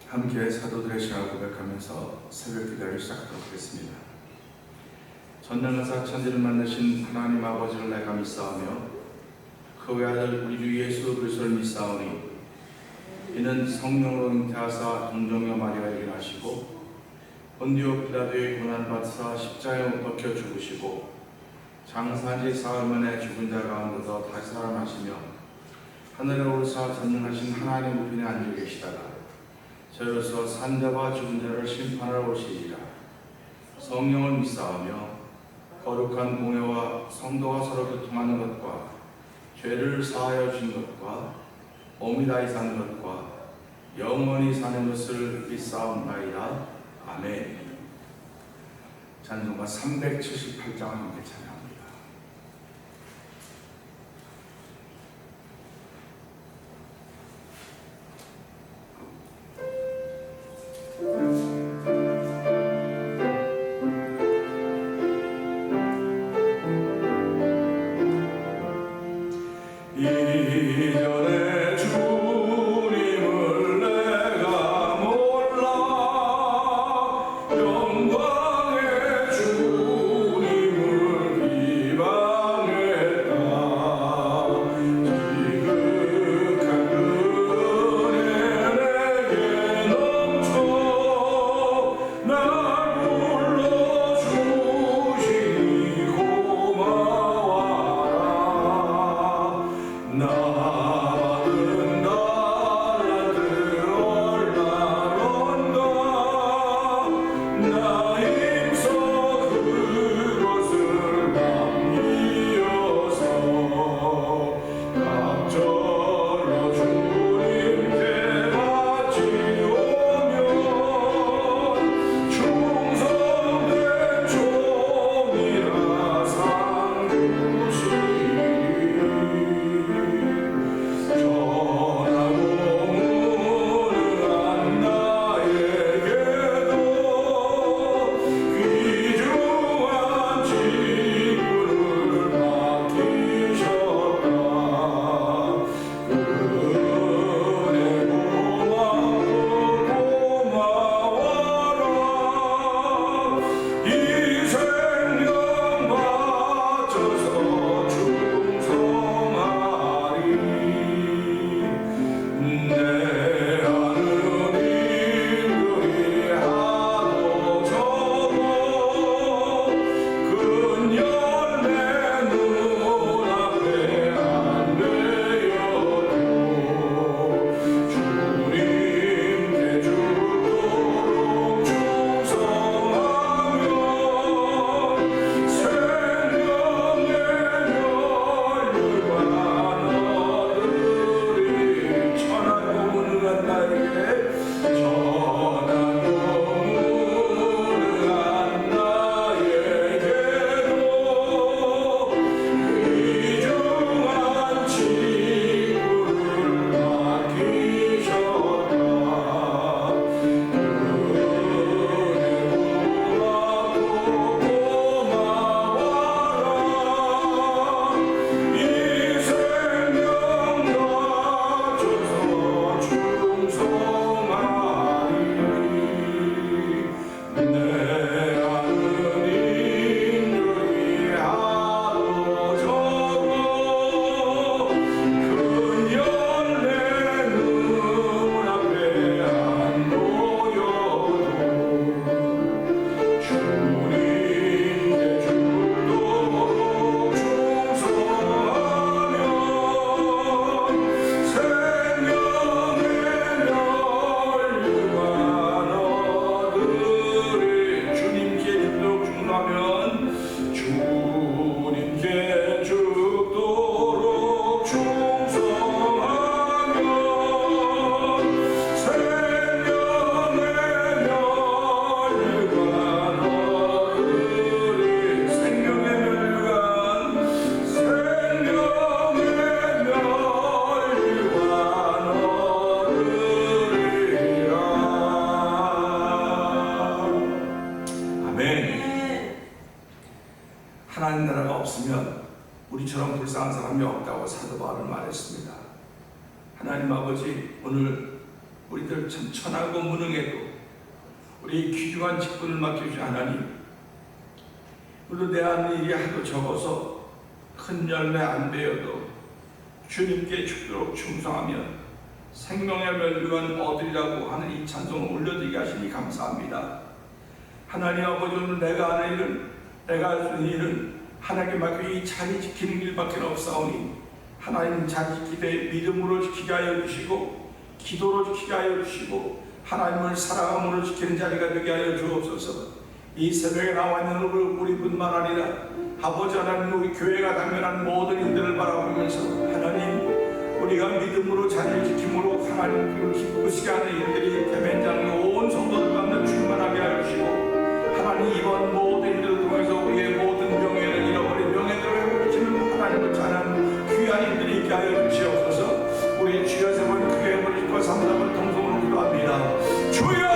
함께 사도들의 신앙을 고백하면서 새벽 기도를 시작하도록 하겠습니다. 전능하사 천지를 만드신 하나님 아버지를 내가 믿사오며 그 외아들 우리 주 예수 그리스도를 믿사오니 이는 성령으로 잉태하사 동정녀 마리아에게 나시고 본디오 빌라도의 고난을 받으사 십자가에 못 박혀 죽으시고 장사한 지 사흘 만에 죽은 자 가운데서 다시 살아나시며 하늘에 오르사 전능하신 하나님 우편에 앉아 계시다가 저로서 산자와 죽은 자를 심판하러 오시리라. 성령을 믿사오며 거룩한 공회와 성도가 서로 교통하는 것과 죄를 사하여 준 것과 몸이 다시 사는 것과 영원히 사는 것을 믿사옵나이다. 아멘. 찬송가 378장을 함께 찬양합니다. 이전에 주님을 내가 몰라 영광의 주님을 비방했다. 지극한 은혜 내게 넘쳐 날 불러주시니 고마워라. 나 받은 달란트 얼마론가 나 힘써 그것을 남기어서 갑절로 주님께 바치오면 충성된 종이라 상 주시리. 전하고 무능한 나에게도 귀중한 직분을 맡기셨다. 그 은혜 고마워라. 이 생명 바쳐서 충성하리. 내 하느님들이 하도 적어 큰 열매 눈앞에 안 되어도 주님께 죽도록 충성하며 생명의 멸류관 얻으리. 천하고 무능한 나에게 천하고 무능한 나에게도 귀중한 직분을 맡기셨다. 은혜 고마워라. 이 생명 바쳐서 충성하리. 내 하느님들이 하도 적어 큰 열매 눈앞에 안 보여도 주님께 죽도록 충성하며 생명의 멸류관 얻으리. 주님께 죽도록 충성하면 주님께 죽도록 충성하며 생명의 멸류관 얻으리. 생명의 멸류관 얻으리라. 아멘. 하나님 나라가 없으면 우리처럼 불쌍한 사람이 없다고 사도 바울은 말했습니다. 하나님 아버지, 오늘 우리들 참 천하고 무능해도 우리 귀중한 직분을 맡겨주신 하나님, 우리도 내 하는 일이 하도 적어서 큰 열매 안 배어도 주님께 죽도록 충성하며 생명의 멸류관 얻으리라고 하는 이 찬송을 올려드리게 하시니 감사합니다. 하나님 아버지, 오늘 내가 하는 일은, 내가 할 수 있는 일은 하나님께 맡겨 이 자리 지키는 일밖에 없사오니 하나님 자리 지키되 믿음으로 지키게 하여 주시고 기도로 지키게 하여 주시고 하나님을 사랑함으로 지키는 자리가 되게 하여 주옵소서. 이 새벽에 나와 있는 우리뿐만 아니라 아버지 하나님, 우리 교회가 당면한 모든 일들을 바라보면서 하나님, 우리가 믿음으로 자리를 지킴으로 하나님을 기쁘시게 하는 일들이 대면장의 온 성도들 가운데 충만하게 하여 주시고 하나님, 이번 모든 일들을 통해서 우리의 모든 명예를 잃어버린 명예들을 회복시키는 하나님을 찬양하는 귀한 일들이 있게 하여 주시옵소서. 우리 주여 세 번 크게 부르짖고 삼삼을 통성으로 기도합니다. 주여!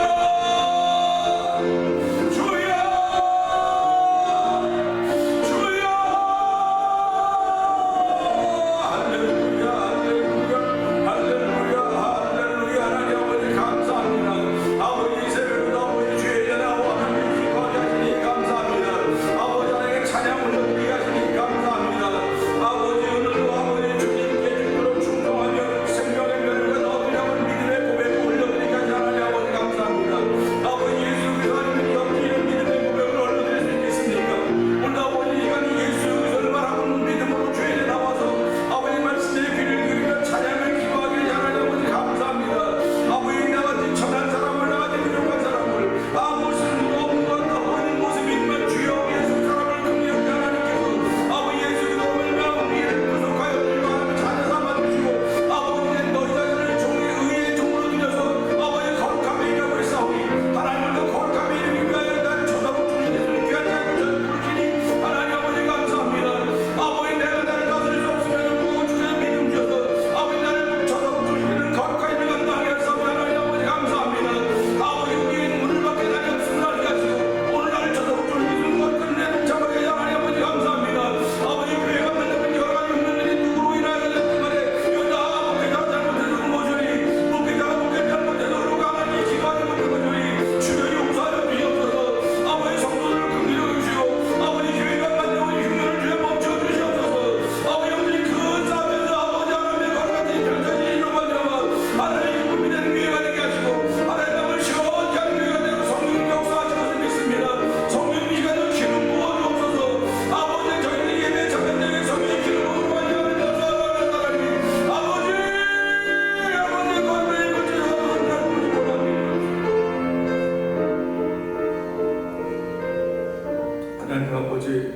하나님 아버지,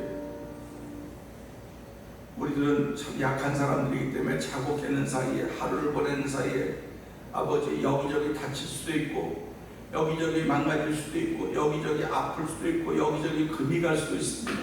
우리들은 참 약한 사람들이기 때문에 자고 깨는 사이에, 하루를 보내는 사이에 아버지 여기저기 다칠 수도 있고 여기저기 망가질 수도 있고 여기저기 아플 수도 있고 여기저기 금이 갈 수도 있습니다.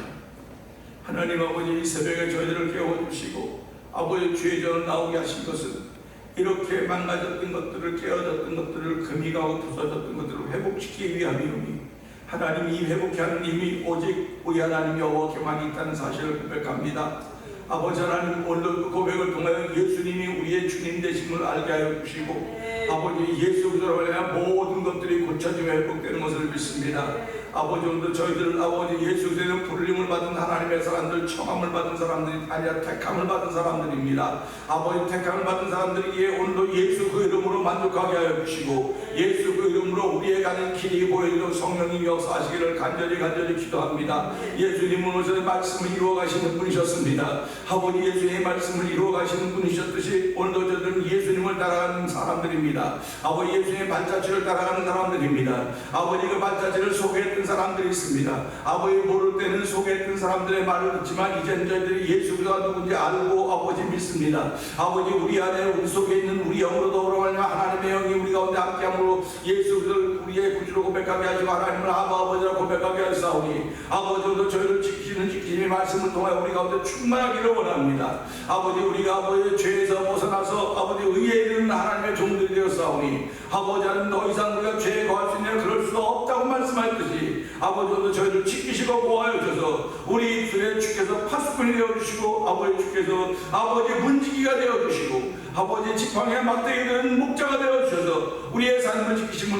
하나님 아버지, 이 새벽에 저희들을 깨워주시고 아버지 주의 전을 나오게 하신 것은 이렇게 망가졌던 것들을, 깨어졌던 것들을, 금이 가고 부서졌던 것들을 회복시키기 위함이오니 하나님, 이 회복케 하는 힘이 오직 우리 하나님 여호와께만 있다는 사실을 고백합니다. 아버지 하나님, 오늘 그 고백을 통하여 예수님이 우리의 주님 되심을 알게 하여 주시고 아버지, 예수 그리스도로 말하여 모든 것들이 고쳐지며 회복되는 것을 믿습니다. 아버지, 오늘도 저희들 아버지 예수 그리스도는 부르림을 받은 하나님의 사람들, 청함을 받은 사람들이 아니라 택함을 받은 사람들입니다. 아버지, 택함을 받은 사람들이기에 오늘도 예수 그 이름으로 만족하게 하여 주시고 예수 그 이름으로 우리의 가는 길이 보이도록 성령님이 역사하시기를 간절히 기도합니다. 예수님은 오셔서 말씀을 이루어 가시는 분이셨습니다. 아버지, 예수님의 말씀을 이루어 가시는 분이셨듯이 오늘도 저들은 예수님을 따라가는 사람들입니다. 아버지, 예수님의 발자취를 따라가는 사람들입니다. 아버지, 그 발자취를 소개했던 사람들이 있습니다. 아버지, 모를 때는 소개했던 사람들의 말을 듣지만 이젠 저희들이 예수 그리스도가 누군지 알고 아버지 믿습니다. 아버지, 우리 안에 우리 속에 있는 우리 영으로 더불어가며 하나님의 영이 우리 가운데 함께함으로 예수 그리스도를 우리의 구주로 고백하게 하시고 하나님을 아버지라 고백하게 하사오니 아버지도 저희를 지키시는 지키심의 말씀을 통하여 우리 가운데 충만하기를 원합니다. 아버지, 우리가 아버지 죄에서 벗어나서 아버지 의에 이르는 하나님의 종들이 되었사오니 아버지, 하나님 더 이상 우리가 죄에 거할 수 있냐 그럴 수도 없다고 말씀하셨듯이 아버지도 저희를 지키시고 보호하여 주셔서 우리 입술에 주께서 파수꾼이 되어주시고 아버지 주께서 아버지 문지기가 되어주시고 아버지 지팡이의 막대기 되는 목자가 되어주셔서 우리의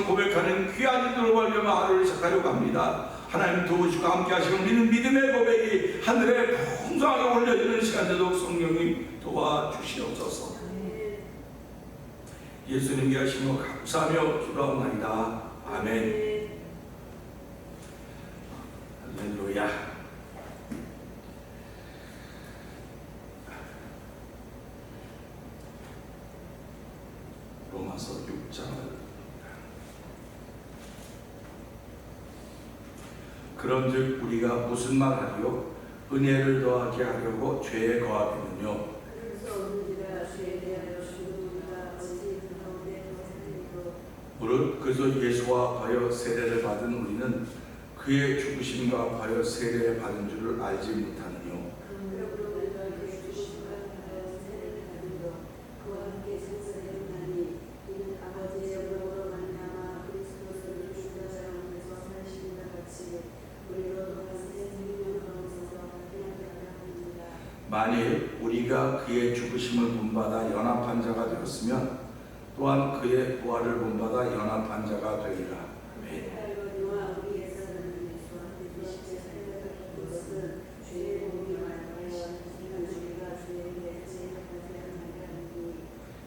되심을 고백하는 귀한 이들로 말미암아 하루를 시작하려고 합니다. 하나님 도우시고 함께 하시는 우리는 믿음의 고백이 하늘에 풍성하게 올려지는 시간 되도록 성령님 도와주시옵소서. 예수님께 하심을 감사하며 기도합니다. 아멘. 할렐루야. 로마서 6장을 그런즉 우리가 무슨 말하리요? 은혜를 더하게 하려고 죄에 거하겠느뇨? 무릇 그래서 예수와 더하여 세례를 받은 우리는 그의 죽으심과 더하여 세례 받은 줄을 알지 못하느뇨? 만일 우리가 그의 죽으심을 본받아 연합한 자가 되었으면 또한 그의 부활을 본받아 연합한 자가 되리라. 아멘.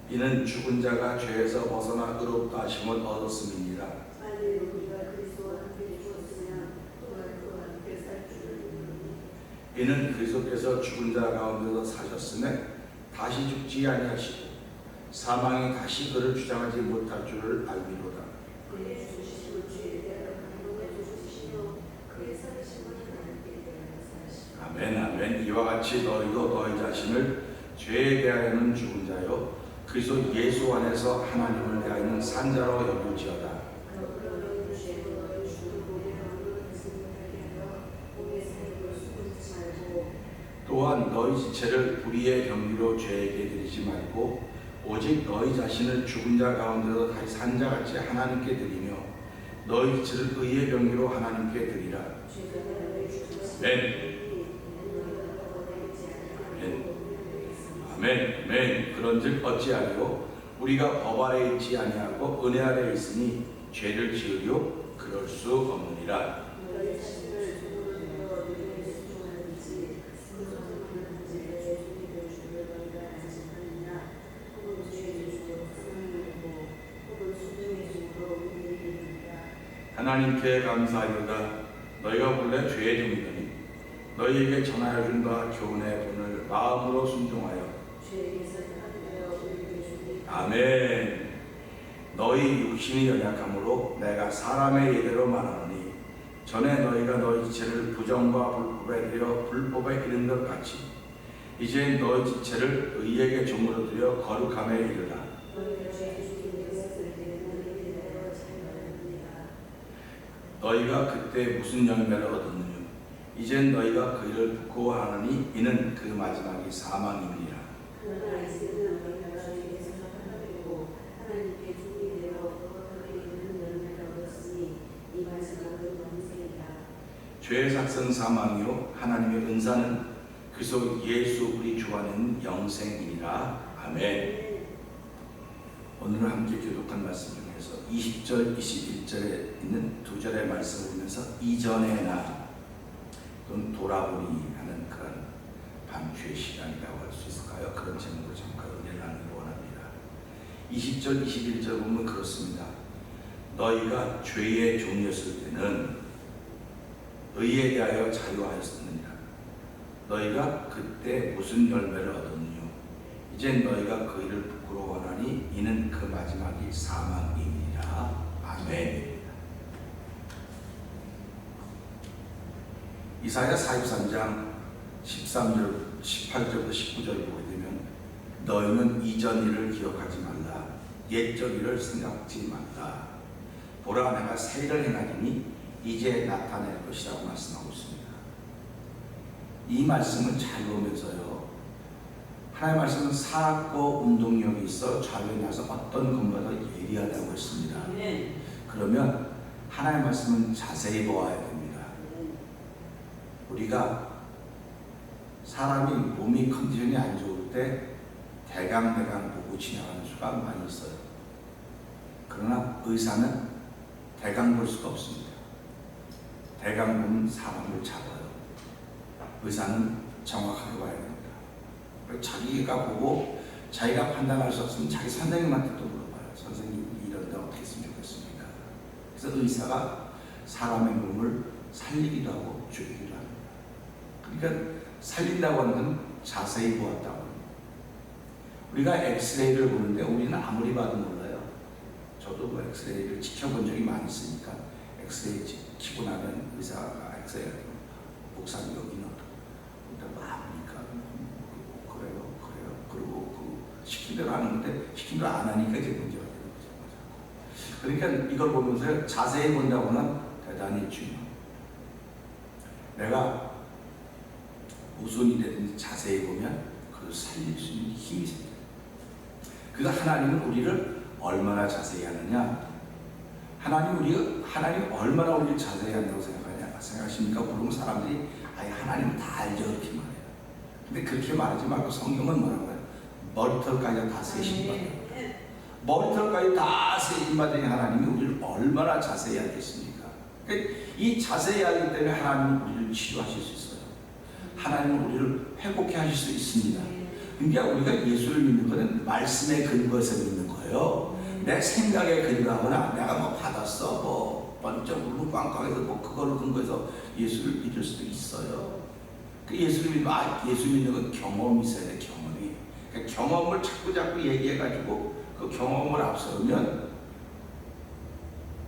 이는 죽은 자가 죄에서 벗어나 의롭다 하심을 얻었음이니라. 이는 그리스도께서 죽은 자 가운데서 사셨음에 다시 죽지 아니하시고 사망이 다시 그를 주장하지 못할 줄을 알미로다. 아멘. 아멘. 이와 같이 너희도 너희 자신을 죄에 대하여는 죽은 자요 그리스도 예수 안에서 하나님을 대하여는 산 자로 여길지어다. 또한 너희 지체를 불의의 경기로 죄에게 드리지 말고 오직 너희 자신을 죽은 자 가운데서 다시 산 자같이 하나님께 드리며 너희 지체를 의의 경기로 하나님께 드리라. 아멘. 아멘. 아멘. 그런즉 어찌하리요? 우리가 법 아래 있지 아니하고 은혜 아래 있으니 죄를 지으려 그럴 수 없느니라. 하나님께 감사하리로다. 너희가 본래 죄의 종이더니 너희에게 전하여 준 바 교훈의 본을 마음으로 순종하여 아멘. 너희 육신이 연약함으로 내가 사람의 예대로 말하노니 전에 너희가 너희 지체를 부정과 불법에 들여 불법에 이른 것 같이 이제 너희 지체를 의에게 종으로 들여 거룩함에 이르라. 너희가 그때 무슨 열매를 얻었느냐? 이젠 너희가 그 일을 부끄러워하느니 이는 그 마지막이 사망이니라. 죄의 삭은 사망이요 하나님의 은사는 그리스도 예수 우리 주 안에는 영생이니라. 아멘. 오늘 함께 교독한 말씀 중에서 20절, 21절에 있는 두 절의 말씀을 보면서 이전의 나 또는 돌아보니 하는 그런 반주의 시간이라고 할 수 있을까요? 그런 제목으로 잠깐 은혜를 나누기 원합니다. 20절, 21절 보면 그렇습니다. 너희가 죄의 종이었을 때는 의에 대하여 자유하였느니라. 너희가 그때 무슨 열매를 얻었느냐? 이제 너희가 그 일을 부끄러워하니 이는 그 마지막이 사망이니라. 아멘. 이사야 43장 13절, 18절부터 19절 보게 되면 너희는 이전 일을 기억하지 말라. 옛적 일을 생각지 말라. 보라 내가 새 일을 행하리니 이제 나타낼 것이라고 말씀하고 있습니다. 이 말씀을 잘 보면서요. 하나님의 말씀은 살았고 운동력이 있어 좌우에 나서 어떤 것보다 예리하다고 했습니다. 그러면 하나님의 말씀은 자세히 보아야 됩니다. 우리가 사람이 몸이 컨디션이 안 좋을 때 대강 보고 지나가는 수가 많이 있어요. 그러나 의사는 대강 볼 수가 없습니다. 대강 보면 사람을 잡아요. 의사는 정확하게 봐야 됩니다. 자기가 보고 자기가 판단할 수 없으면 자기 선생님한테도 물어봐요. 선생님 이런데 어떻게 했으면 좋겠습니까? 그래서 의사가 사람의 몸을 살리기도 하고 죽이기도 합니다. 그러니까 살린다고 하는 건 자세히 보았다고 합니다. 우리가 엑스레이를 보는데 우리는 아무리 봐도 몰라요. 저도 뭐 엑스레이를 지켜본 적이 많이 있으니까 엑스레이 치고 나면 의사가 엑스레이를 목사님 여기는 뭐 아프니까 그래요. 그리고 그 시킨 대로 하는데 시킨 대로 안 하니까 이제 문제가 되는 거죠. 그러니까 이걸 보면서 자세히 본다고는 대단히 중요해요. 내가 무슨 일이든지 자세히 보면 그걸 살릴 수 있는 힘이 생겨요. 그래서 하나님은 우리를 얼마나 자세히 하느냐? 하나님 얼마나 우리를 자세히 한다고 생각하십니까? 물론 사람들이 아예 하나님은 다 알죠 이렇게 말해요. 근데 그렇게 말하지 말고 성경은 뭐라고 해요? 머리털까지 다 세신 받아요. 머리털까지 다 세신 받으니 하나님이 우리를 얼마나 자세히 알겠습니까? 그러니까 이 자세히 알기 때문에 하나님은 우리를 치유하실 수 있어요. 하나님은 우리를 회복해 하실 수 있습니다. 그러니까 우리가 예수를 믿는 것은 말씀에 근거해서 믿는 거예요. 내 생각에 근거하거나 내가 뭐 받았어 뭐 번쩍 울고 꽝꽝해서 뭐 그걸로 근거해서 예수를 믿을 수도 있어요. 그 예수를 믿으면 예수 믿는 건 경험이 있어야 돼. 경험이. 그러니까 경험을 자꾸 얘기해가지고 그 경험을 앞서면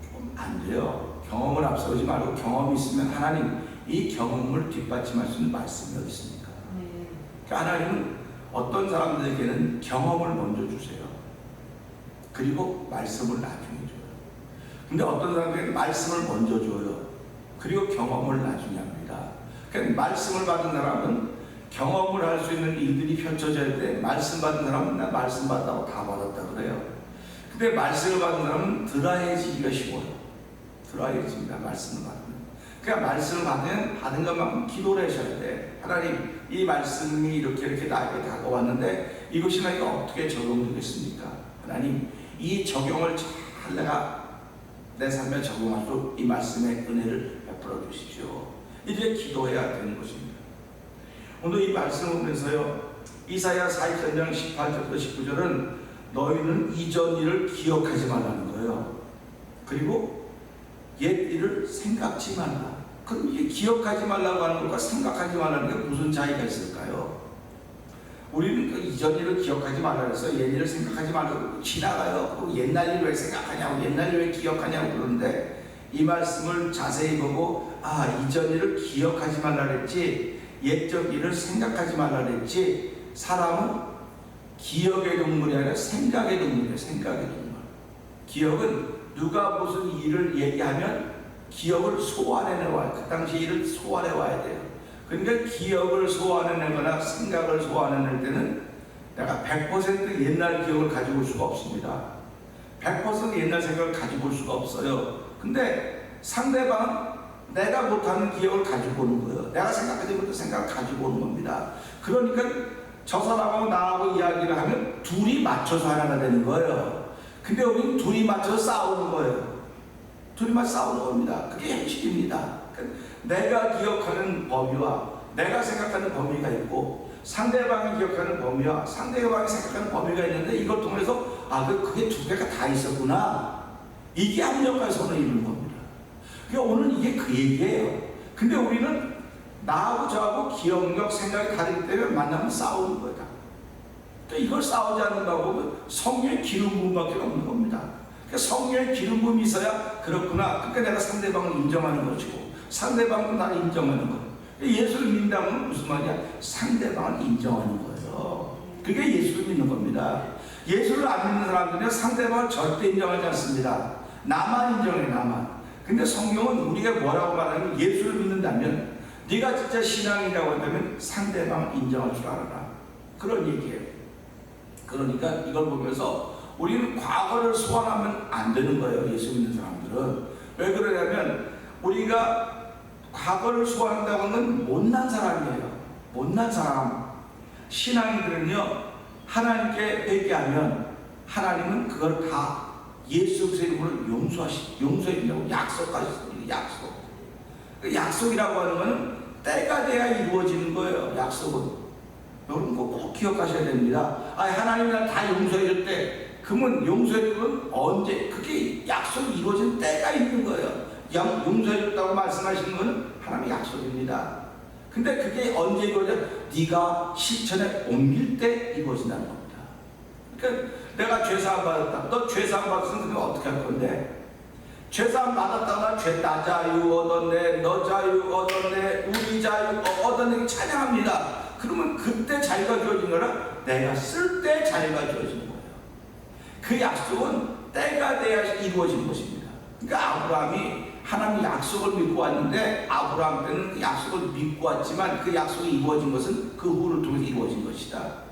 좀 안 돼요. 경험을 앞서지 말고 경험이 있으면 하나님 이 경험을 뒷받침할 수 있는 말씀이 어디 있습니까? 그러니까 하나님은 어떤 사람들에게는 경험을 먼저 주세요. 그리고 말씀을 나중에 줘요. 근데 어떤 사람들에게는 말씀을 먼저 줘요. 그리고 경험을 나중에 합니다. 그러니까 말씀을 받은 사람은 경험을 할 수 있는 일들이 펼쳐져야 돼. 말씀 받은 사람은 나 말씀 받다고 다 받았다 그래요. 근데 말씀을 받은 사람은 드라이해지기가 쉬워요. 드라이해집니다. 말씀을 받으면. 그러니까 말씀을 받은 것만큼 기도를 하셔야 돼. 하나님 이 말씀이 이렇게 나에게 다가왔는데 이것이 나에게 어떻게 적용되겠습니까? 하나님 이 적용을 잘 내가 내 삶에 적용할 수 이 말씀의 은혜를 베풀어 주십시오. 이렇게 기도해야 되는 것입니다. 오늘 이 말씀을 보면서요, 이사야 43장 18절부터 19절은 너희는 이전 일을 기억하지 말라는 거예요. 그리고 옛 일을 생각지 말라. 그럼 이게 기억하지 말라고 하는 것과 생각하지 말라는 게 무슨 차이가 있을까요? 우리는 그 이전 일을 기억하지 말라 그래서 옛 일을 생각하지 말라고 지나가요. 그 옛날 일을 왜 생각하냐고, 옛날 일을 왜 기억하냐고 그러는데 이 말씀을 자세히 보고 이전 일을 기억하지 말라 그랬지 옛적 일을 생각하지 말라 그랬지. 사람은 기억의 동물이 아니라 생각의 동물이에요. 생각의 동물. 기억은 누가 무슨 일을 얘기하면 기억을 소환해내와요. 그 당시 일을 소환해와야 돼요. 그러니까 기억을 소환해내거나 생각을 소환해낼 때는 내가 100% 옛날 기억을 가지고 올 수가 없습니다. 100% 옛날 생각을 가지고 올 수가 없어요. 근데 상대방은 내가 못하는 기억을 가지고 오는 거예요. 내가 생각하지 못한 생각을 가지고 오는 겁니다. 그러니까 저 사람하고 나하고 이야기를 하면 둘이 맞춰서 하나가 되는 거예요. 근데 우리는 둘이 맞춰서 싸우는 거예요. 둘이만 싸우는 겁니다. 그게 현실입니다. 내가 기억하는 범위와 내가 생각하는 범위가 있고 상대방이 기억하는 범위와 상대방이 생각하는 범위가 있는데 이걸 통해서 그게 두 개가 다 있었구나. 이게 합력과 선을 이루는 겁니다. 그러니까 오늘 이게 그 얘기예요. 근데 우리는 나하고 저하고 기억력, 생각이 다르기 때문에 만나면 싸우는 거다. 그러니까 이걸 싸우지 않는다고 성령의 기름 부음밖에 없는 겁니다. 그러니까 성령의 기름 부음이 있어야 그렇구나. 그러니까 내가 상대방을 인정하는 것이고 상대방은 나를 인정하는 거예요. 예수를 믿는다면 무슨 말이야? 상대방을 인정하는 거예요. 그게 예수를 믿는 겁니다. 예수를 안 믿는 사람들은 상대방을 절대 인정하지 않습니다. 나만 인정해, 나만. 근데 성경은 우리가 뭐라고 말하냐면 예수를 믿는다면 네가 진짜 신앙이라고 한다면 상대방을 인정할 줄 알아라. 그런 얘기예요. 그러니까 이걸 보면서 우리는 과거를 소환하면 안 되는 거예요. 예수 믿는 사람들은. 왜 그러냐면 우리가 과거를 소환한다고 하는 건 못난 사람이에요. 못난 사람. 신앙인들은요, 하나님께 회개하면 하나님은 그걸 다 예수 그리스도의 이름으로 용서해 준다고 약속하셨습니다. 약속이라고 하는 것은 때가 돼야 이루어지는 거예요. 약속은. 여러분 꼭 기억하셔야 됩니다. 하나님이 날 다 용서해 줬대. 그러면 용서해 준 건 언제? 그게 약속이 이루어진 때가 있는 거예요. 용서해 줬다고 말씀하시는 것은 하나님의 약속입니다. 근데 그게 언제 이루어져? 네가 실천에 옮길 때 이루어진다는 겁니다. 그러니까 내가 죄사함 받았다. 너 죄사함 받았으면 그럼 어떻게 할 건데? 죄사함 받았다가 나 자유 얻었네, 너 자유 얻었네, 우리 자유 얻었네 찬양합니다. 그러면 그때 자유가 주어진 거라 내가 쓸 때 자유가 주어진 거예요. 그 약속은 때가 돼야 이루어진 것입니다. 그러니까 아브라함이 하나님 약속을 믿고 왔는데 아브라함 때는 그 약속을 믿고 왔지만 그 약속이 이루어진 것은 그 후를 통해서 이루어진 것이다.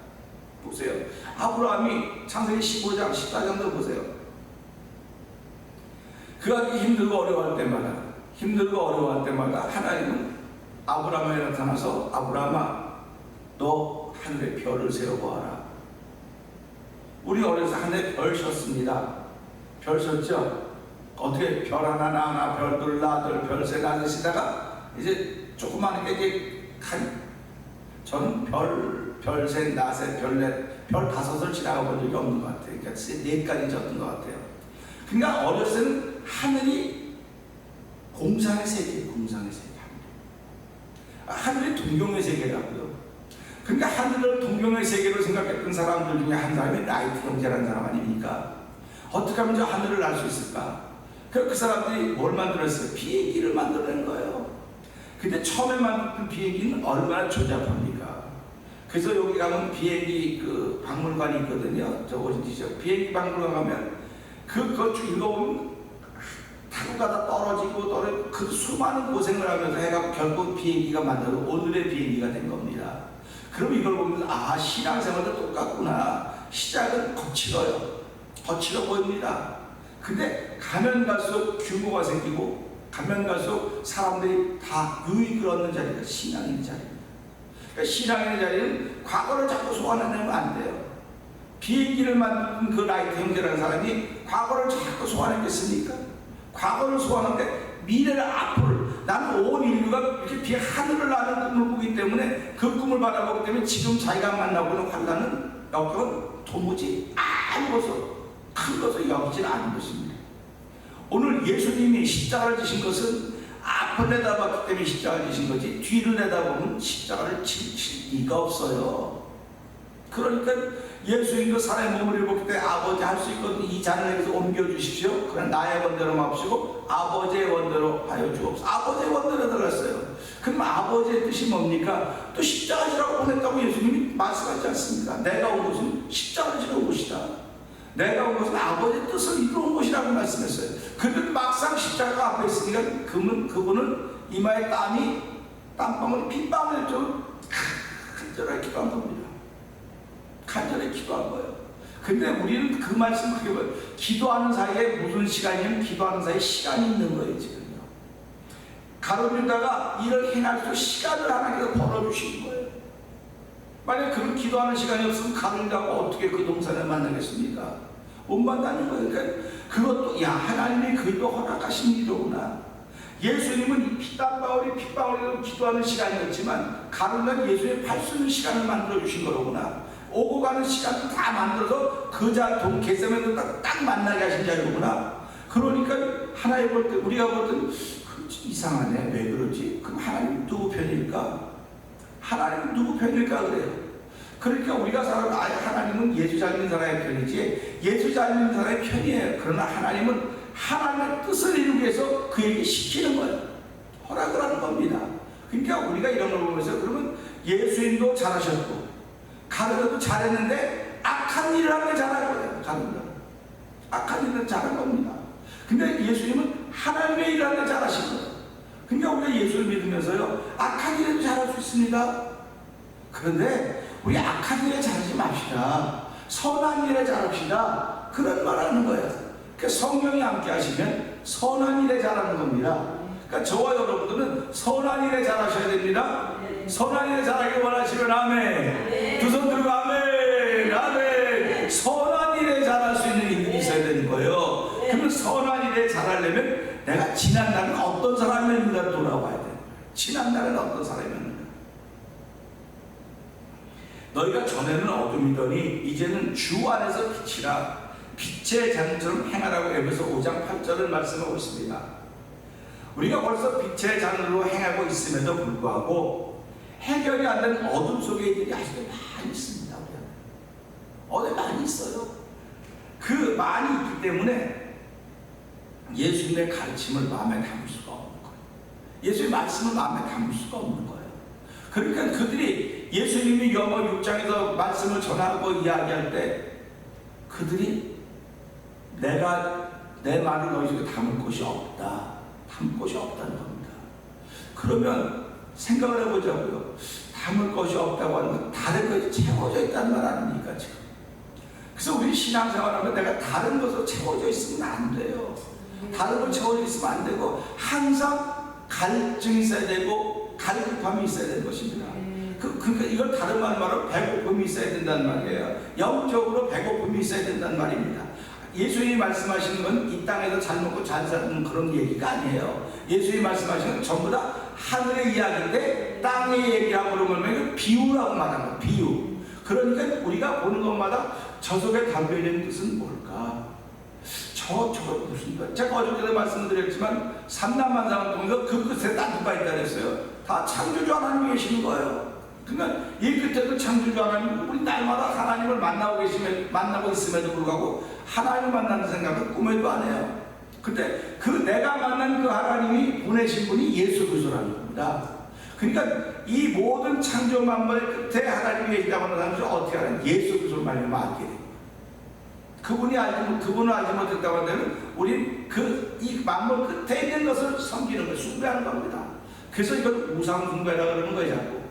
보세요. 아브라함이 창세기 15장 14장도 보세요. 그가 힘들고 어려워할 때마다 하나님은 아브라함에 나타나서 아브라함아 너 하늘에 별을 세워보아라. 우리 어려서 하늘에 별 셨습니다. 별 셨죠? 어떻게 별 하나 별둘 나둘 별셋 나누시다가 이제 조그마하게 이제 저는 별셋 나셋 별넷 별 다섯을 지나가 본 적이 없는 것 같아요. 그러니까 4가지 졌던 것 같아요. 그러니까 어렸을 때는 하늘이 공상의 세계, 하늘이 동경의 세계라고요. 그러니까 하늘을 동경의 세계로 생각했던 사람들 중에 한 사람이 라이트 형제라는 사람 아닙니까? 어떻게 하면 저 하늘을 날 수 있을까? 그 사람들이 뭘 만들었어요? 비행기를 만들어낸 거예요. 근데 처음에 만든 비행기는 얼마나 조잡합니까? 그래서 여기 가면 비행기 그 박물관이 있거든요. 저곳이죠. 비행기 박물관 가면 그거 쭉 읽어보면 타고 가다 떨어지고 그 수많은 고생을 하면서 해갖고 결국 비행기가 만들어서 오늘의 비행기가 된 겁니다. 그럼 이걸 보면서 신앙생활도 똑같구나. 시작은 거칠어 보입니다. 근데 가면 갈수록 규모가 생기고 가면 갈수록 사람들이 다 유익을 얻는 자리가 신앙의 자리입니다. 그러니까 신앙의 자리는 과거를 자꾸 소환해내면 안 돼요. 비행기를 만든 그 라이트 형제라는 사람이 과거를 자꾸 소환했겠습니까? 과거를 소환하는데 미래를 앞을 나는 온 인류가 이렇게 하늘을 나는 꿈을 꾸기 때문에 그 꿈을 바라보기 때문에 지금 자기가 만나고 있는 환란은 역경은 도무지 큰 것을 여기질 않은 것입니다. 오늘 예수님이 십자가를 지신 것은 앞을 내다봤기 때문에 십자가를 지신 거지 뒤를 내다보면 십자가를 칠 리가 없어요. 그러니까 예수님도 사람의 몸을 입었기 때문에 아버지 할 수 있거든 이 잔을 여기서 옮겨주십시오. 그러나 나의 원대로 마옵시고 아버지의 원대로 하여 주옵소서. 아버지의 원대로 들었어요. 그럼 아버지의 뜻이 뭡니까? 또 십자가 지라고 보냈다고 예수님이 말씀하지 않습니까? 내가 온 것은 십자가 지라고 것이다. 내가 온 것은 아버지의 뜻을 이루는 것이라고 말씀했어요. 근데 막상 십자가 앞에 있으니까 그분은 이마에 땀방울이 핏방울이 좀 간절하게 기도한 겁니다. 간절히 기도한 거예요. 근데 우리는 그 말씀 그게 뭐예요? 기도하는 사이에 무슨 시간이면 기도하는 사이에 시간이 있는 거예요. 지금요. 가룟 유다가 일을 행할 수 시간을 하나님께서 벌어주신 거예요. 만약 그런 기도하는 시간이 없으면 가룟 유다가 어떻게 그 동산을 만나겠습니까? 못 만나는 거예요. 그러니까 그것도 하나님이 그 일도 허락하신 일이구나. 예수님은 핏방울이 핏방울로 기도하는 시간이었지만 가룟 유다는 예수님의 팔 수 있는 시간을 만들어 주신 거로구나. 오고 가는 시간을 다 만들어서 그 겟세마네 딱 만나게 하신 자리구나. 그러니까 하나님 볼 때 우리가 볼 때는 이상하네. 왜 그러지? 그럼 하나님 누구 편일까? 하나님 누구 편일까 그래요. 그러니까 우리가 하나님은 예수 잘 믿는 사람의 편이지 예수 잘 믿는 사람의 편이에요. 그러나 하나님은 하나님의 뜻을 이루기 위해서 그에게 시키는 거예요. 허락을 하는 겁니다. 그러니까 우리가 이런 걸 보면서 그러면 예수님도 잘하셨고 가룟유다도 잘했는데 악한 일을 하는 게 잘한 거예요. 가룟유다 악한 일을 잘한 겁니다. 근데 예수님은 하나님의 일을 하는 게 잘하신 거예요. 그러니까 우리가 예수를 믿으면서요 악한 일에도 잘할 수 있습니다. 그런데 우리 악한 일에 잘하지 맙시다. 선한 일에 잘합시다. 그런 말 하는 거예요. 그러니까 성령이 함께 하시면 선한 일에 잘하는 겁니다. 그러니까 저와 여러분들은 선한 일에 잘하셔야 됩니다. 선한 일에 잘하길 원하시면 아멘. 두 손 들고 아멘. 선한 일에 잘할 수 있는 일이 있어야 되는 거예요. 선한 일에 잘하려면 내가 지난 날은 어떤 사람이었는가 돌아봐야 돼. 지난 날은 어떤 사람이었는가. 너희가 전에는 어둠이더니 이제는 주 안에서 빛이라. 빛의 자녀처럼 행하라고 에베소 5장 8절을 말씀하고 있습니다. 우리가 벌써 빛의 자녀로 행하고 있음에도 불구하고 해결이 안 된 어둠 속에 있는 게 아직도 많이 있습니다. 어디 많이 있어요. 그 많이 있기 때문에 예수님의 가르침을 마음에 담을 수가 없는 거예요. 예수의 말씀을 마음에 담을 수가 없는 거예요. 그러니까 그들이 예수님이 요한복음 6장에서 말씀을 전하고 이야기할 때 그들이 내가 내 말을 너희 속에 담을 곳이 없다. 담을 곳이 없다는 겁니다. 그러면 생각을 해보자고요. 담을 것이 없다고 하는 건 다른 것이 채워져 있다는 말 아닙니까 지금? 그래서 우리 신앙생활하면 내가 다른 것으로 채워져 있으면 안 돼요. 다른 걸 채워져 있으면 안 되고 항상 갈증이 있어야 되고 갈급함이 있어야 되는 것입니다. 그러니까 이걸 다른 말로 배고픔이 있어야 된다는 말이에요. 영적으로 배고픔이 있어야 된다는 말입니다. 예수님이 말씀하시는 건 이 땅에서 잘 먹고 잘 사는 그런 얘기가 아니에요. 예수님이 말씀하시는 건 전부 다 하늘의 이야기인데 땅의 얘기하고 그러면 비유라고 말하는 거예요. 비유. 그러니까 우리가 보는 것마다 저 속에 담겨있는 뜻은 뭘까? 저거 무슨 거? 제가 어저께도 말씀드렸지만 삼남만상을 통해서 그 끝에 딱 누가 있다 그랬어요. 다 창조주 하나님이 계시는 거예요. 그러니까 이 끝에도 창조주 하나님, 우리 날마다 하나님을 만나고 있음에도 불구하고 하나님을 만나는 생각은 꿈에도 안 해요. 근데 그 내가 만난 그 하나님이 보내신 분이 예수 그리스도라는 겁니다. 그러니까 이 모든 창조 만물의 끝에 하나님이 있다고 하는 사람들이 어떻게 하는 예수 그리스도를 말미암아 알게 됩니다. 그분을 알지 못했다고 하면 우린 이 만물 끝에 있는 것을 섬기는 걸 숭배하는 겁니다. 그래서 이걸 우상 숭배라고 그러는 거예요. 자꾸.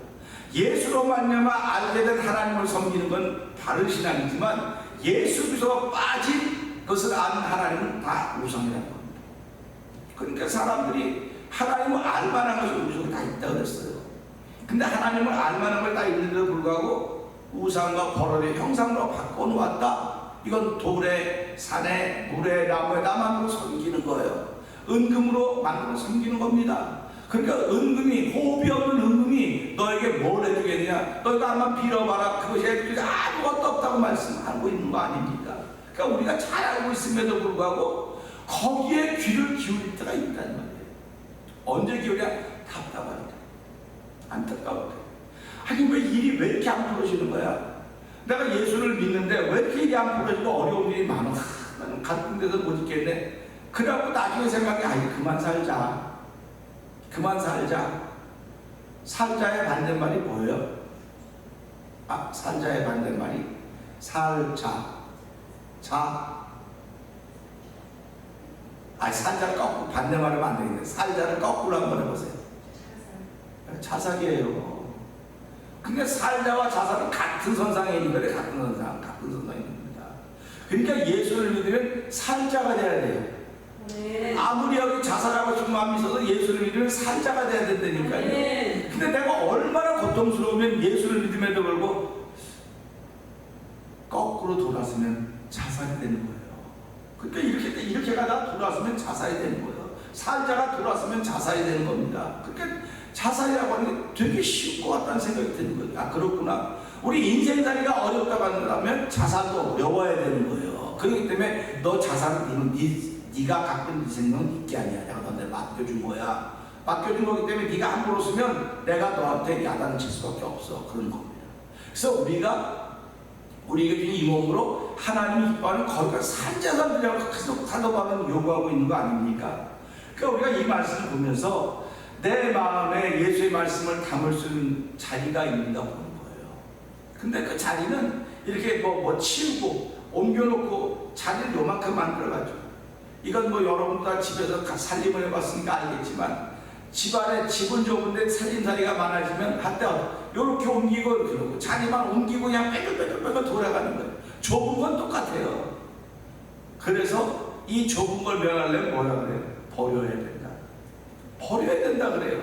예수로 말미암아 알게 된 하나님을 섬기는 건 바른 신앙이지만 예수 그리스도가 빠진 것을 아는 하나님은 다 우상이라는 겁니다. 그러니까 사람들이 하나님을 알만한 것이 우리 속에 다 있다고 그랬어요. 근데 하나님을 알만한 걸 다 있는데도 불구하고 우상과 벌어의 형상으로 바꿔놓았다. 이건 돌에, 산에, 물에, 나무에 나만으로 섬기는 거예요. 은금으로 만들어 섬기는 겁니다. 그러니까 은금이, 호흡이 없는 은금이 너에게 뭘 해주겠느냐? 너희가 한번 빌어봐라. 그것이 해주지 아무것도 없다고 말씀하고 있는 거 아닙니까? 그러니까 우리가 잘 알고 있음에도 불구하고 거기에 귀를 기울일 때가 있다는 말이에요. 언제 기울여? 답답할 때. 안타까울 때. 하긴 왜 일이 왜 이렇게 안 풀어지는 거야? 내가 예수를 믿는데 왜 이렇게 일이 안 풀어지고 어려운 일이 많아? 나는 같은 데서 못 있겠네. 그래갖고 나중에 생각해. 아니 그만 살자. 그만 살자. 살자의 반대말이 뭐예요? 살자의 반대말이 살자. 살자를 거꾸로 반대말하면 안 되겠네. 살자를 거꾸로 한번 해보세요. 자살이에요. 근데 살자와 자살은 같은 선상에 있는 거예요. 같은 선상에 있는 겁니다. 그러니까 예수를 믿으면 살자가 돼야 돼요. 네. 아무리 여기 자살하고 싶은 마음이 있어도 예수를 믿으면 살자가 돼야 된다니까요. 네. 근데 내가 얼마나 고통스러우면 예수를 믿음에도 불구하고 거꾸로 돌아서면 자살이 되는 거예요. 그러니까 이렇게 가다 돌아서면 자살이 되는 거예요. 살자가 돌아서면 자살이 되는 겁니다. 그러니까 자살이라고 하는 게 되게 쉬운 것 같다는 생각이 드는 거예요. 그렇구나. 우리 인생살이가 어렵다고 한다면 자살도 어려워야 되는 거예요. 그렇기 때문에 너 자살은 네가 갖고 있는 생명은 네게 아니야. 내가 너한테 맡겨준 거야. 맡겨준 거기 때문에 네가 함부로 쓰면 내가 너한테 야단을 칠 수밖에 없어. 그런 겁니다. 그래서 우리가 이 몸으로 하나님이 기뻐하는 거기까지 산재산들이라고 계속 사도바울은 요구하고 있는 거 아닙니까? 그러니까 우리가 이 말씀을 보면서 내 마음에 예수의 말씀을 담을 수 있는 자리가 있는가 보는 거예요. 근데 그 자리는 이렇게 치우고 옮겨놓고 자리를 요만큼 만들어가지고 이건 여러분 다 집에서 살림을 해봤으니까 알겠지만 집은 좁은데 살림살이가 많아지면 한때 이렇게 옮기고 이렇게 놓고 자리만 옮기고 그냥 빼글빼글 돌아가는 거예요. 좁은 건 똑같아요. 그래서 이 좁은 걸 면하려면 뭐라 그래요? 버려야 된다. 버려야 된다 그래요.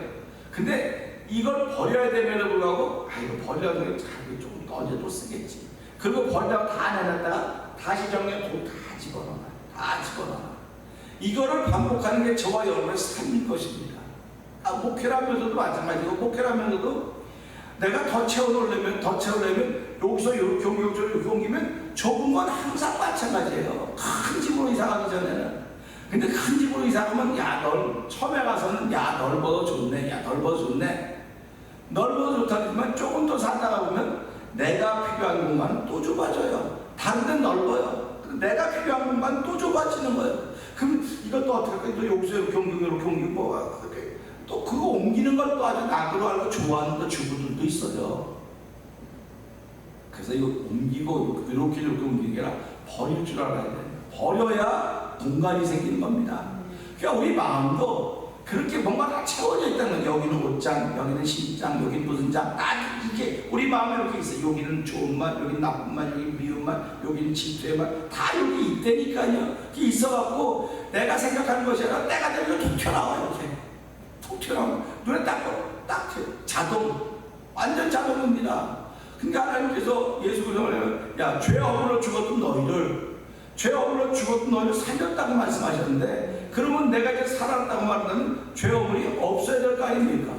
근데 이걸 버려야 됨에도 불구하고 이거 버려야 되면 조금 언제 또 쓰겠지. 그리고 버리다가 다 내놨다가 다시 정리해 다 집어넣어. 이거를 반복하는 게 저와 여러분의 삶일 것입니다. 목회라면서도 마찬가지고, 목회라면서도 내가 더 채워놓으려면 여기서 이렇게 옮기고 저렇게 옮기면 좁은 건 항상 마찬가지예요. 큰 집으로 이사가기 전에는. 근데 큰 집으로 이사가면 처음에 가서는 넓어도 좋네, 넓어도 좋네. 넓어도 좋다지만 조금 더 살다가 보면 내가 필요한 공간은 또 좁아져요. 다른 데는 넓어요. 내가 필요한 공간은 또 좁아지는 거예요. 그럼 이것도 어떻게 할까? 또 여기서 이렇게 옮기고 또 그거 옮기는 걸 또 아주 낙으로 알고 좋아하는 주부들도 있어요. 그래서 이거 옮기고 이렇게 옮기는 게 아니라 버릴 줄 알아야 돼요. 버려야 공간이 생기는 겁니다. 그러니까 우리 마음도 그렇게 뭔가 다 채워져 있다는 거예요. 여기는 옷장, 여기는 신장, 여기는 무슨 장, 딱 이게 우리 마음에 이렇게 있어요. 여기는 좋은 맛, 여기는 나쁜 맛, 여기는 미운 맛, 여기는 질투의 맛, 다 여기 있다니까요. 이게 있어갖고 내가 생각하는 것이 아니라 내가 되면 툭 튀어나와요. 이렇게 툭 튀어나와요. 눈에 딱 자동, 완전 자동입니다. 그러니까 하나님께서 예수 그리스도를 죄 허물로 죽었던 너희를 살렸다고 말씀하셨는데, 그러면 내가 이제 살았다고 말하면 죄 허물이 없어야 될 거 아닙니까?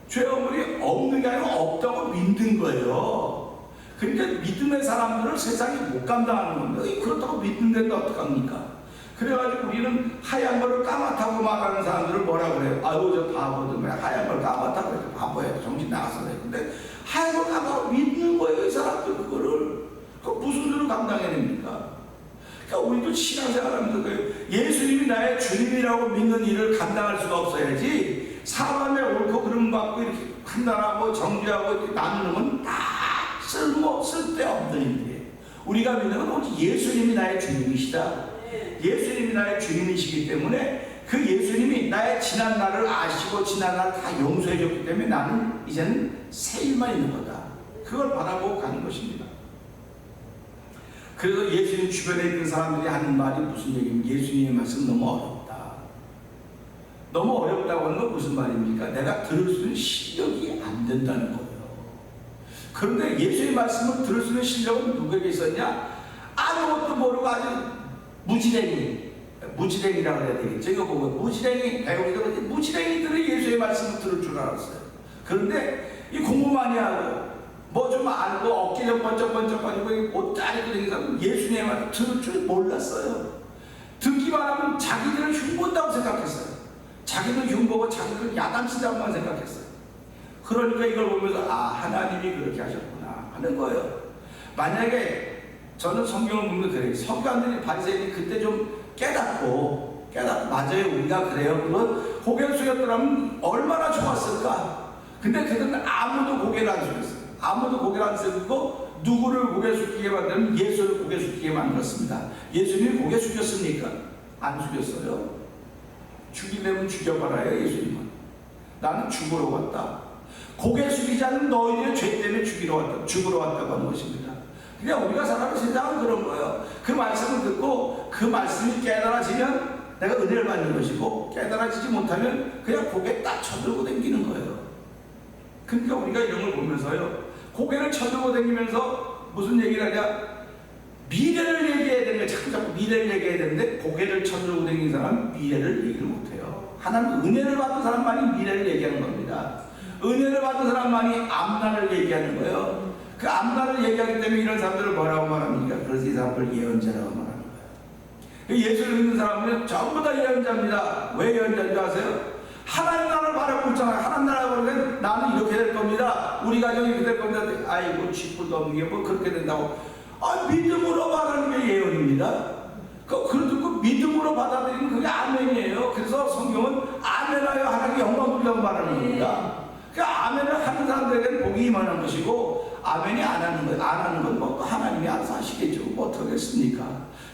죄 허물이 없는 게 아니라 없다고 믿는 거예요. 그러니까 믿음의 사람들을 세상이 못 감당하는 겁니다. 그렇다고 믿는데도 어떡합니까? 그래가지고 우리는 하얀 거를 까맣다고 말하는 사람들을 뭐라 그래요? 아유, 저 바보들, 하얀 걸 까맣다고 그래요. 바보야, 정신 나가서 그래. 근데 하얀 걸 까맣다고 믿는 거예요, 이 사람들 그거를. 그 무슨 수로 감당해냅니까? 그러니까 우리도 신앙생활하면서 예수님이 나의 주님이라고 믿는 일을 감당할 수가 없어야지, 사람의 옳고 그름 받고 이렇게 판단하고 정죄하고 이렇게 나누는 건 다 쓸데없는 일이에요. 우리가 믿는 건 오직 예수님이 나의 주님이시다. 예수님이 나의 주님이시기 때문에 그 예수님이 나의 지난 날을 아시고 지난 날을 다 용서해 줬기 때문에 나는 이제는 새 일만 있는 거다. 그걸 바라보고 가는 것입니다. 그래서 예수님 주변에 있는 사람들이 하는 말이 무슨 얘기입니까? 예수님의 말씀 너무 어렵다. 너무 어렵다고 하는 건 무슨 말입니까? 내가 들을 수 있는 실력이 안 된다는 거예요. 그런데 예수의 말씀을 들을 수 있는 실력은 누구에게 있었냐? 아무것도 모르고 아주 무지랭이라고 해야 되겠죠. 이거 보고 무지랭이 배우기도 무지랭이들이 예수의 말씀을 들을 줄 알았어요. 그런데 이 공부 많이 하고 뭐 좀 알고 어깨 좀 번쩍번쩍거리고 옷 짜리고 다니는 사람은 예수님의 말을 들을 줄 몰랐어요. 듣기만 하면 자기들은 흉본다고 생각했어요. 자기는 흉보고 자기는 야단치다고만 생각했어요. 그러니까 이걸 보면서 하나님이 그렇게 하셨구나 하는 거예요. 만약에 저는 성경을 보면 그래요. 서기관들이 바리새인이 그때 좀 깨닫고 맞아요, 우리가 그래요. 그건 고개를 숙였더라면 얼마나 좋았을까. 근데 그들은 아무도 고개를 안 숙였어요. 아무도 고개를 안 숙이고 누구를 고개 숙이게 만들면 예수를 고개 숙이게 만들었습니다. 예수님이 고개 숙였습니까? 안 숙였어요. 죽이려면 죽여봐라요. 예수님은 나는 죽으러 왔다. 고개 숙이지 않는 너희들의 죄 때문에 죽으러 왔다고 하는 것입니다. 그냥 우리가 살아가는 세상은 그런 거예요. 그 말씀을 듣고 그 말씀이 깨달아지면 내가 은혜를 받는 것이고, 깨달아지지 못하면 그냥 고개 딱 쳐들고 다니는 거예요. 그러니까 우리가 이런 걸 보면서요, 고개를 쳐들고 다니면서 무슨 얘기를 하냐? 미래를 얘기해야 되는 거예요. 자꾸 미래를 얘기해야 되는데 고개를 쳐들고 다니는 사람은 미래를 얘기를 못해요. 하나님 은혜를 받은 사람만이 미래를 얘기하는 겁니다. 은혜를 받은 사람만이 앞날을 얘기하는 거예요. 그 앞날을 얘기하기 때문에 이런 사람들을 뭐라고 말합니까? 그래서 이 사람들 예언자라고 말하는 거예요. 예수를 믿는 사람은 전부 다 예언자입니다. 왜 예언자인 줄 아세요? 하나님 나라를 바라보고 있잖아요. 하나님 나라를 보면 나는 이렇게 될 겁니다. 우리 가정이 이렇게 될 겁니다. 아이고 쥐뿔도 없는 게 뭐 그렇게 된다고. 믿음으로 말하는 게 예언입니다. 그걸 듣고 믿음으로 받아들이면 그게 아멘이에요. 그래서 성경은 아멘하여 하나님께 영광 돌리라고 말하는 겁니다. 그러니까 아멘을 하는 사람들에게는 복이 임하는 것이고, 아멘이 안 하는 건 뭐 하나님이 알아서 하시겠죠. 뭐 어떻겠습니까?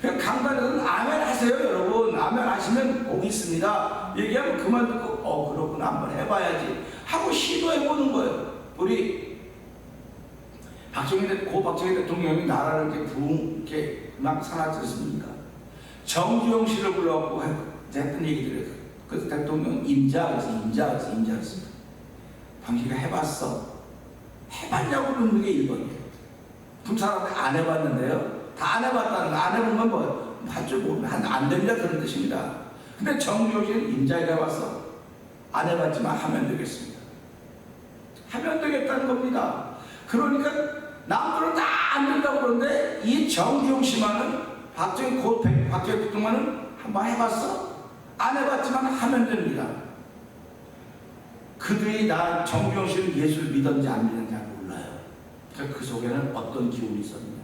그냥 강단에서는 아멘 하세요, 여러분. 아멘 하시면 복이 있습니다. 얘기하면 그만 듣고 그렇구나, 한번 해봐야지 하고 시도해보는 거예요. 우리 박정희 대통령이 나라를 이렇게 막 사놨지 습니까? 정주영 씨를 불러갖고 했던 얘기들이에요. 그래서 대통령 임자했습니다. 당신이 해봤어? 해봤냐고 묻는 게 1번이에요. 그럼 사람들이 안 해봤는데요. 다 안 해봤다는 거. 안 해본 건 뭐예요? 할 줄 모르면 안 됩니다. 그런 뜻입니다. 근데 정교시는 임자에게 와서 안 해봤지만 하면 되겠습니다. 하면 되겠다는 겁니다. 그러니까 남들은 다 안 된다고 그러는데 이 정경심만은 박정희 국정만은 한번 해봤어? 안 해봤지만 하면 됩니다. 그들이 나 정경심은 예수를 믿었는지 안 믿었는지 몰라요. 그러니까 그 속에는 어떤 기운이 있었느냐?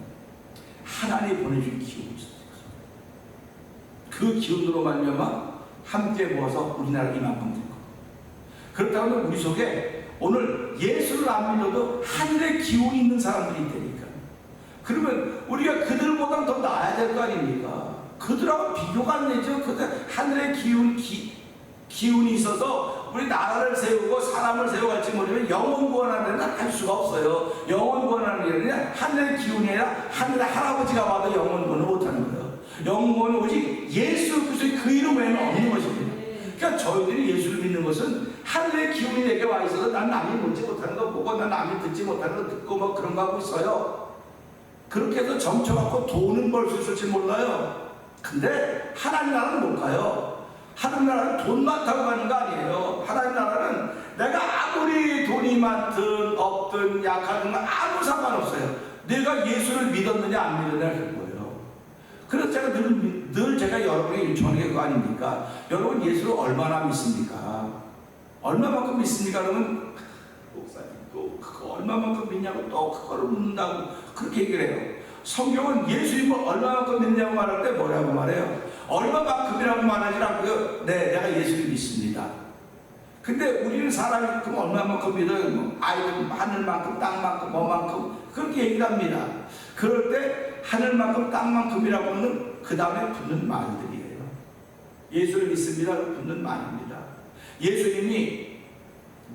하나님이 보내준 기운이 있었어요. 그 기운으로 말미암아 함께 모아서 우리나라 이만큼 된 거. 그렇다면 우리 속에 오늘 예수를 안 믿어도 하늘의 기운이 있는 사람들이 있다니까. 그러면 우리가 그들보다 더 나아야 될 거 아닙니까? 그들하고 비교가 안 되죠. 그들 하늘의 기운이 있어서 우리 나라를 세우고 사람을 세워갈지 모르면 영원 구원하는 데는 할 수가 없어요. 영원 구원하는 게 아니라 하늘의 기운이 아니라 하늘의 할아버지가 와도 영원 구원을 못하는 거예요. 영원 구원은 오직 예수 그리스도의 그 이름 외에는 없는 것입니다. 그러니까 저희들이 예수를 믿는 것은 하늘의 기운이 내게 와 있어서 난 남이 묻지 못하는 거 보고 난 남이 듣지 못하는 거 듣고 뭐 그런 거 하고 있어요. 그렇게 해서 점쳐갖고 돈은 벌 수 있을지 몰라요. 근데 하나님 나라는 못 가요. 하나님 나라는 돈 많다고 가는 거 아니에요. 하나님 나라는 내가 아무리 돈이 많든 없든 약하든 아무 상관없어요. 내가 예수를 믿었느냐 안 믿었느냐 할 거예요. 그래서 제가 늘 제가 여러분에게 요청하는 게 그거 아닙니까? 여러분 예수를 얼마나 믿습니까? 얼마만큼 믿습니까? 그러면 목사님 또 그거 얼마만큼 믿냐고 또 그거를 묻는다고 그렇게 얘기를 해요. 성경은 예수님을 얼마만큼 믿냐고 말할 때 뭐라고 말해요? 얼마만큼이라고 말하지 않고요. 네, 내가 예수를 믿습니다. 근데 우리는 사람이 그럼 얼마만큼 믿어요? 뭐 아이들 하늘만큼 땅만큼 뭐만큼 그렇게 얘기를 합니다. 그럴 때 하늘만큼 땅만큼이라고 하면 그 다음에 붙는 말들이에요. 예수를 믿습니다. 붙는 말입니다. 예수님이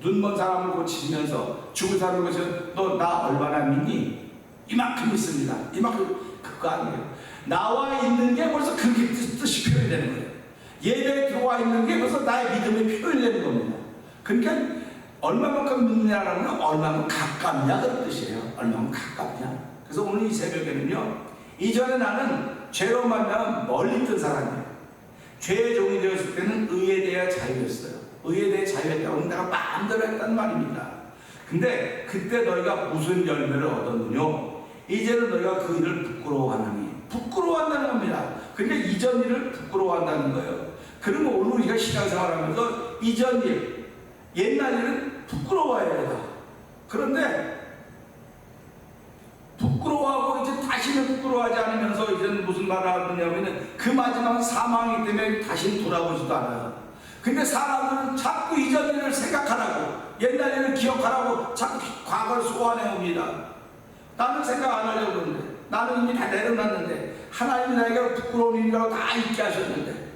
눈먼 사람을 고치시면서 죽은 사람을 고치면서 너 나 얼마나 믿니? 이만큼 믿습니다. 이만큼 그거 아니에요. 나와 있는 게 벌써 그렇게 뜻이 표현이 되는 거예요. 예배에 들어와 있는 게 벌써 나의 믿음의 표현이 되는 겁니다. 그러니까 얼마만큼 믿느냐라는 건 얼마만큼 가깝냐 그런 뜻이에요. 얼마만큼 가깝냐. 그래서 오늘 이 새벽에는요. 이전에 나는 죄로 만나면 멀리 있던 사람이에요. 죄의 종이 되었을 때는 의에 대해 자유했어요. 의에 대해 자유했다고 내가 마음대로 했단 말입니다. 근데 그때 너희가 무슨 열매를 얻었느냐? 이제는 너희가 그 일을 부끄러워하느니. 부끄러워한다는 겁니다. 근데 이전 일을 부끄러워한다는 거예요. 그러면 오늘 우리가 신앙생활하면서 이전 일, 옛날 일은 부끄러워해야 돼요. 그런데 부끄러워하고 이제 다시는 부끄러워하지 않으면서 이제는 무슨 말을 하느냐면 그 마지막은 사망이기 때문에 다시는 돌아보지도 않아요. 근데 사람들은 자꾸 이전 일을 생각하라고 옛날 일을 기억하라고 자꾸 과거를 소환해 옵니다. 나는 생각 안 하려고 그러는데 나는 이미 다 내려놨는데 하나님이 나에게 부끄러운 일이라고 다 잊게 하셨는데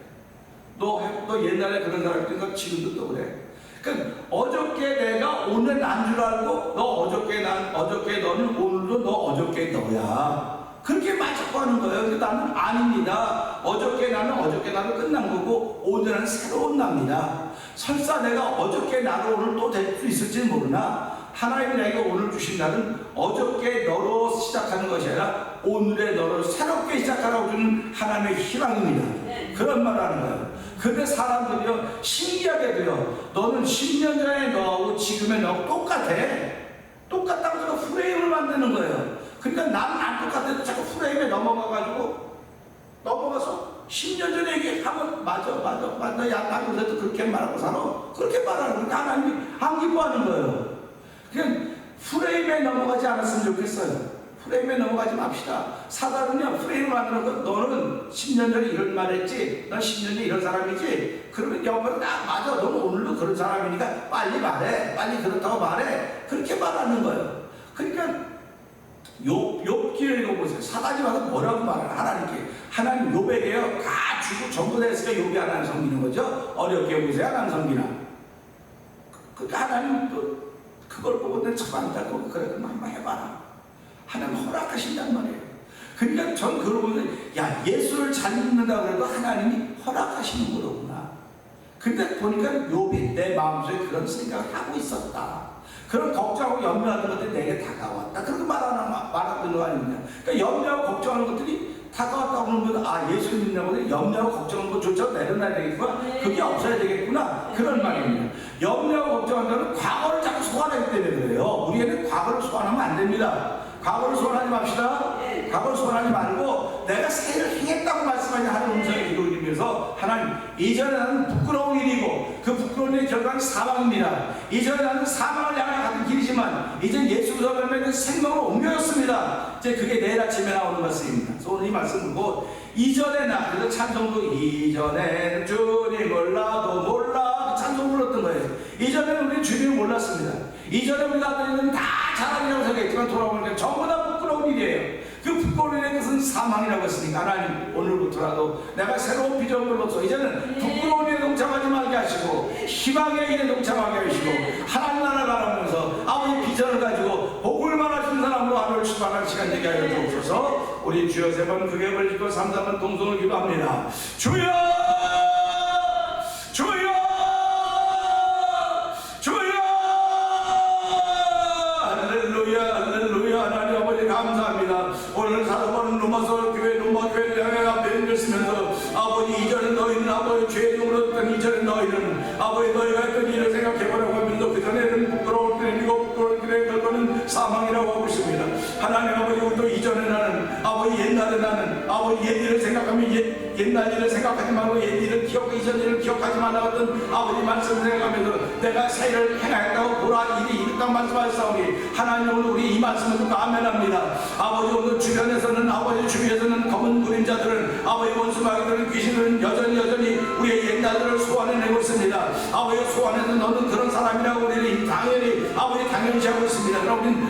너 옛날에 그런 사람이니까 지금도 또 그래. 그러니까 어저께 내가 오늘 난 줄 알고 너 어저께 너는 오늘도 너 어저께 너야. 그렇게 맞자고 하는 거예요. 근데 나는 아닙니다. 어저께 나는 끝난 거고 오늘은 새로운 납니다. 설사 내가 어저께 나로 오늘 또 될 수 있을지 모르나 하나님이 내게 오늘 주신 날은 어저께 너로 시작하는 것이 아니라 오늘의 너를 새롭게 시작하라고 주는 하나님의 희망입니다. 그런 말을 하는 거예요. 근데 사람들이요 신기하게도요 너는 10년 전에 너하고 지금의 너하고 똑같다고 해서 프레임을 만드는 거예요. 그러니까 나는 안 똑같아도 자꾸 프레임에 넘어가서 10년 전에 얘기하면 맞아 야 나 그래도 그렇게 말하고 살아 그렇게 말하는 거니까 하나님이 안 기뻐하는 거예요. 그냥 프레임에 넘어가지 않았으면 좋겠어요. 프레임에 넘어가지 맙시다. 사단은요 프레임을 만들어서 너는 10년 전에 이런 말 했지 넌 10년 전에 이런 사람이지 그러면 옆으로 맞아 너는 오늘도 그런 사람이니까 빨리 말해 빨리 그렇다고 말해 그렇게 말하는 거예요. 그러니까 욥기를 읽어보세요. 사단이 와서 뭐라고 말하나 하나님께 하나님 욥에게요 다 주고 전부 다 했으니까 욥이 하나님 섬기는 거죠. 어렵게 보세요 하나님 섬기나. 그러니까 하나님 그걸 보고 내가 참 안다고 그래 그럼 한번 해봐라. 하나님 허락하신단 말이에요. 그러니까 전 그걸 보면 야 예수를 잘 믿는다고 해도 하나님이 허락하시는 거로구나. 근데 보니까 욥이 내 마음속에 그런 생각을 하고 있었다. 그런 걱정하고 염려하는 것들이 내게 다가왔다. 그렇게 말하는 거 아닙니까? 그러니까 염려하고 걱정하는 것들이 다가왔다고 하면 예수 믿는다고 염려하고 걱정하는 것조차 내려놔야 되겠구나. 그게 없어야 되겠구나. 그런 말입니다. 염려하고 걱정한다는 과거를 자꾸 소환하기 때문에 그래요. 우리에는 과거를 소환하면 안 됩니다. 과거를 소환하지 맙시다. 과거를 소환하지 말고 내가 새해를 행했다고 말씀하는 하나님 음성의 기도를 드리면서 하나님, 이전에 나는 부끄러운 일이고 그 부끄러운 일의 결과는 사망입니다. 이전에 나는 사망을 향해 가는 길이지만 이제 예수로 열매는 생명으로 옮겨졌습니다. 이제 그게 내일 아침에 나오는 말씀입니다. 그래서 오늘 이 말씀은 곧 이전에 나, 그래서 찬송도 이전에 주님을 나도 몰라 찬송 불렀던 거예요. 이전에는 우리 주님을 몰랐습니다. 이전에 우리가 하던 일은 다 잘하려고 생각했지만 돌아보니까 전부 다 부끄러운 일이에요. 그 부끄러운 일의 것은 사망이라고 했으니까 하나님, 오늘부터라도 내가 새로운 비전으로서 이제는 부끄러운 일에 동참하지 말게 하시고 희망의 일에 동참하게 하시고 하나님 나라를 바라보면서 아버지 비전을 가지고 복을 말하시는 사람으로 하루를 출발할 시간 되게 하여 주옵소서. 우리 주여 세 번 크게 벌리고 3-4번 동성을 기도합니다. 주여! 주여! 하나님 아버지 감사합니다. 오늘 살아보는 로마교회를 향해 앞에 읽으시면서 아버지, 이전에 너희는 아버지 죄 중으로 했던 이전에 너희는 아버지 너희가 했던 일을 생각해보라고 하면서 그 전에는 부끄러울 때이고 부끄러울 때의 결과는 사망이라고 하고 있습니다. 하나님 아버지, 우리도 이전에 나는 아버지 옛날에 나는 아버지 옛 일을 생각하면 옛날 일을 생각하지 말고 옛 일을 이전 일을 기억하지 말라던 아버지 말씀을 생각하면서 내가 새해를 행하였다고 보라 일이 이렇다고 말씀하셨사오니 하나님, 오늘 우리 이 말씀을 듣고 아멘합니다. 아버지, 오늘 주변에서는 아버지 주위에서는 검은 그림자들은 아버지 원수마귀들은 귀신들은 여전히 우리의 옛날들을 소환해내고 있습니다. 아버지 소환해서 너는 그런 사람이라고 우리는 당연히 아버지 당연시하고 있습니다. 그러나 우리는